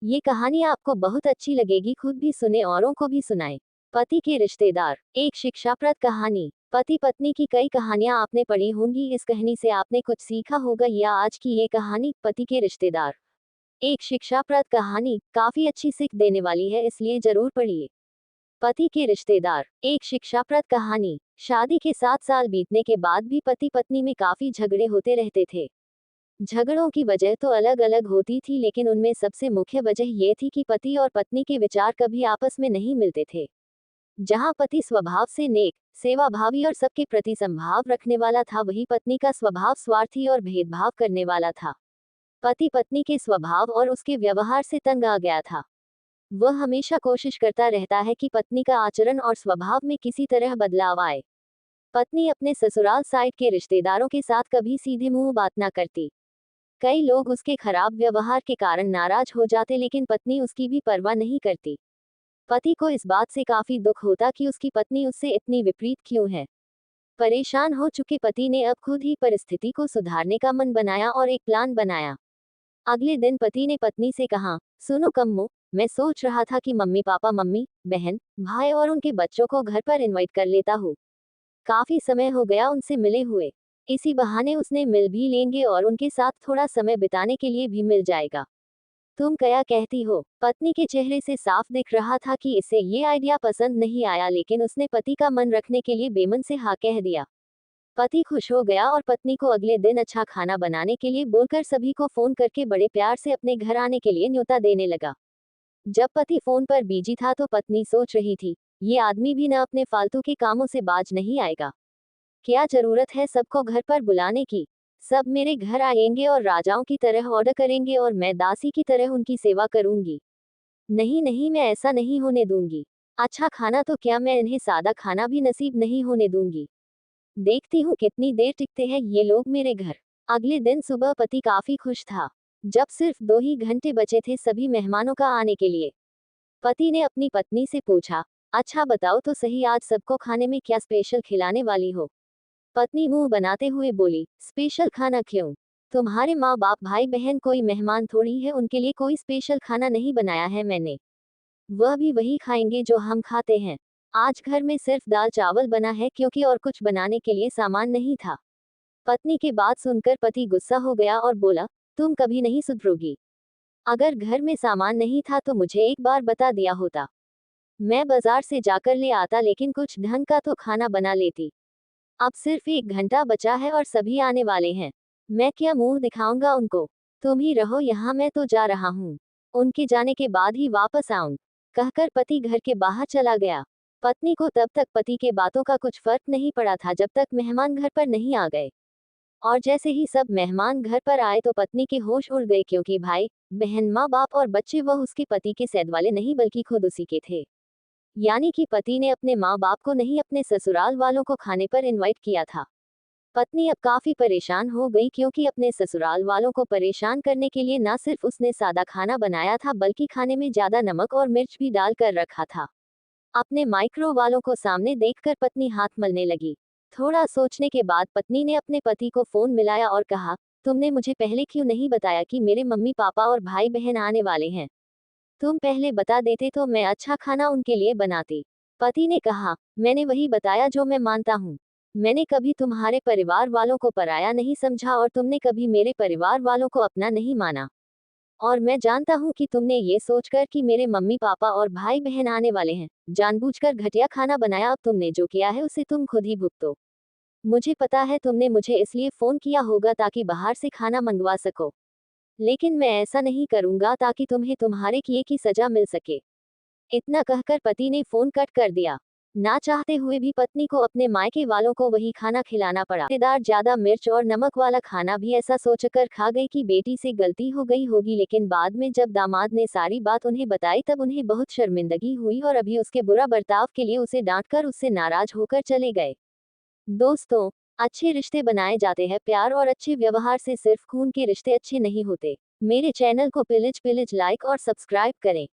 ये कहानी आपको बहुत अच्छी लगेगी, खुद भी सुने औरों को भी सुनाएं। पति के रिश्तेदार। एक शिक्षाप्रद कहानी। पति पत्नी की कई कहानियां आपने पढ़ी होंगी, इस कहानी से आपने कुछ सीखा होगा या आज की ये कहानी पति के रिश्तेदार एक शिक्षाप्रद कहानी काफी अच्छी सीख देने वाली है, इसलिए जरूर पढ़िए। पति के रिश्तेदार। एक शिक्षाप्रद कहानी। शादी के 7 साल बीतने के बाद भी पति पत्नी में काफी झगड़े होते रहते थे। झगड़ों की वजह तो अलग अलग होती थी, लेकिन उनमें सबसे मुख्य वजह यह थी कि पति और पत्नी के विचार कभी आपस में नहीं मिलते थे। जहां पति स्वभाव से नेक, सेवाभावी और सबके प्रति संभाव रखने वाला था, वहीं पत्नी का स्वभाव स्वार्थी और भेदभाव करने वाला था। पति पत्नी के स्वभाव और उसके व्यवहार से तंग आ गया था। वह हमेशा कोशिश करता रहता है कि पत्नी का आचरण और स्वभाव में किसी तरह बदलाव आए। पत्नी अपने ससुराल साइड के रिश्तेदारों के साथ कभी सीधे मुंह बात ना करती। कई लोग उसके खराब व्यवहार के कारण नाराज हो जाते, लेकिन पत्नी उसकी भी परवाह नहीं करती। पति को इस बात से काफी दुख होता कि उसकी पत्नी उससे इतनी विपरीत क्यों है। परेशान हो चुके पति ने अब खुद ही परिस्थिति को सुधारने का मन बनाया और एक प्लान बनाया। अगले दिन पति ने पत्नी से कहा, सुनो कम्मो, मैं सोच रहा था कि मम्मी पापा, मम्मी, बहन, भाई और उनके बच्चों को घर पर इनवाइट कर लेता हूँ। काफी समय हो गया उनसे मिले हुए। इसी बहाने उसने मिल भी लेंगे और उनके साथ थोड़ा समय बिताने के लिए भी मिल जाएगा। तुम क्या कहती हो? पत्नी के चेहरे से साफ दिख रहा था कि इसे ये आइडिया पसंद नहीं आया, लेकिन उसने पति का मन रखने के लिए बेमन से हाँ कह दिया। पति खुश हो गया और पत्नी को अगले दिन अच्छा खाना बनाने के लिए बोलकर सभी को फोन करके बड़े प्यार से अपने घर आने के लिए न्योता देने लगा। जब पति फोन पर बिजी था तो पत्नी सोच रही थी, ये आदमी भी न अपने फालतू के कामों से बाज नहीं आएगा। क्या जरूरत है सबको घर पर बुलाने की? सब मेरे घर आएंगे और राजाओं की तरह ऑर्डर करेंगे और मैं दासी की तरह उनकी सेवा करूंगी। नहीं नहीं, मैं ऐसा नहीं होने दूंगी। अच्छा खाना तो क्या, मैं इन्हें सादा खाना भी नसीब नहीं होने दूंगी। देखती हूँ कितनी देर टिकते हैं ये लोग मेरे घर। अगले दिन सुबह पति काफी खुश था। जब सिर्फ 2 ही घंटे बचे थे सभी मेहमानों का आने के लिए, पति ने अपनी पत्नी से पूछा, अच्छा बताओ तो सही, आज सबको खाने में क्या स्पेशल खिलाने वाली हो? पत्नी मुंह बनाते हुए बोली, स्पेशल खाना क्यों? तुम्हारे माँ बाप, भाई बहन कोई मेहमान थोड़ी है, उनके लिए कोई स्पेशल खाना नहीं बनाया है मैंने। वह भी वही खाएंगे जो हम खाते हैं। आज घर में सिर्फ दाल चावल बना है, क्योंकि और कुछ बनाने के लिए सामान नहीं था। पत्नी की बात सुनकर पति गुस्सा हो गया और बोला, तुम कभी नहीं सुधरोगी। अगर घर में सामान नहीं था तो मुझे एक बार बता दिया होता। मैं बाजार से जाकर ले आता, लेकिन कुछ ढंग का तो खाना बना लेती। अब सिर्फ 1 घंटा बचा है और सभी आने वाले हैं। मैं क्या मुंह दिखाऊंगा उनको? तुम ही रहो यहाँ, मैं तो जा रहा हूँ। उनके जाने के बाद ही वापस आऊं, कहकर पति घर के बाहर चला गया। पत्नी को तब तक पति के बातों का कुछ फर्क नहीं पड़ा था, जब तक मेहमान घर पर नहीं आ गए। और जैसे ही सब मेहमान घर पर आए तो पत्नी के होश उड़ गए, क्योंकि भाई, बहन, माँ बाप और बच्चे वह उसके पति के सैद वाले नहीं बल्कि खुद उसी के थे। यानी कि पति ने अपने माँ बाप को नहीं, अपने ससुराल वालों को खाने पर इनवाइट किया था। पत्नी अब काफी परेशान हो गई, क्योंकि अपने ससुराल वालों को परेशान करने के लिए न सिर्फ उसने सादा खाना बनाया था, बल्कि खाने में ज्यादा नमक और मिर्च भी डाल कर रखा था। अपने माइक्रो वालों को सामने देखकर पत्नी हाथ मलने लगी। थोड़ा सोचने के बाद पत्नी ने अपने पति को फोन मिलाया और कहा, तुमने मुझे पहले क्यों नहीं बताया कि मेरे मम्मी पापा और भाई बहन आने वाले हैं? तुम पहले बता देते तो मैं अच्छा खाना उनके लिए बनाती। पति ने कहा, मैंने वही बताया जो मैं मानता हूँ। मैंने कभी तुम्हारे परिवार वालों को पराया नहीं समझा और तुमने कभी मेरे परिवार वालों को अपना नहीं माना। और मैं जानता हूँ कि तुमने ये सोचकर कि मेरे मम्मी पापा और भाई बहन आने वाले हैं, जानबूझकर घटिया खाना बनाया। अब तुमने जो किया है उसे तुम खुद ही भुगतो। मुझे पता है तुमने मुझे इसलिए फोन किया होगा ताकि बाहर से खाना मंगवा सको, लेकिन मैं ऐसा नहीं करूंगा ताकि तुम्हें तुम्हारे किए की सजा मिल सके। इतना कहकर पति ने फोन कट कर दिया। ना चाहते हुए भी पत्नी को अपने मायके वालों को वही खाना खिलाना पड़ा। रिश्तेदार ज्यादा मिर्च और नमक वाला खाना भी ऐसा सोचकर खा गई कि बेटी से गलती हो गई होगी, लेकिन बाद में जब दामाद ने सारी बात उन्हें बताई तब उन्हें बहुत शर्मिंदगी हुई और अभी उसके बुरा बर्ताव के लिए उसे डांटकर उससे नाराज होकर चले गए। दोस्तों, अच्छे रिश्ते बनाए जाते हैं प्यार और अच्छे व्यवहार से, सिर्फ खून के रिश्ते अच्छे नहीं होते। मेरे चैनल को प्लीज लाइक और सब्सक्राइब करें।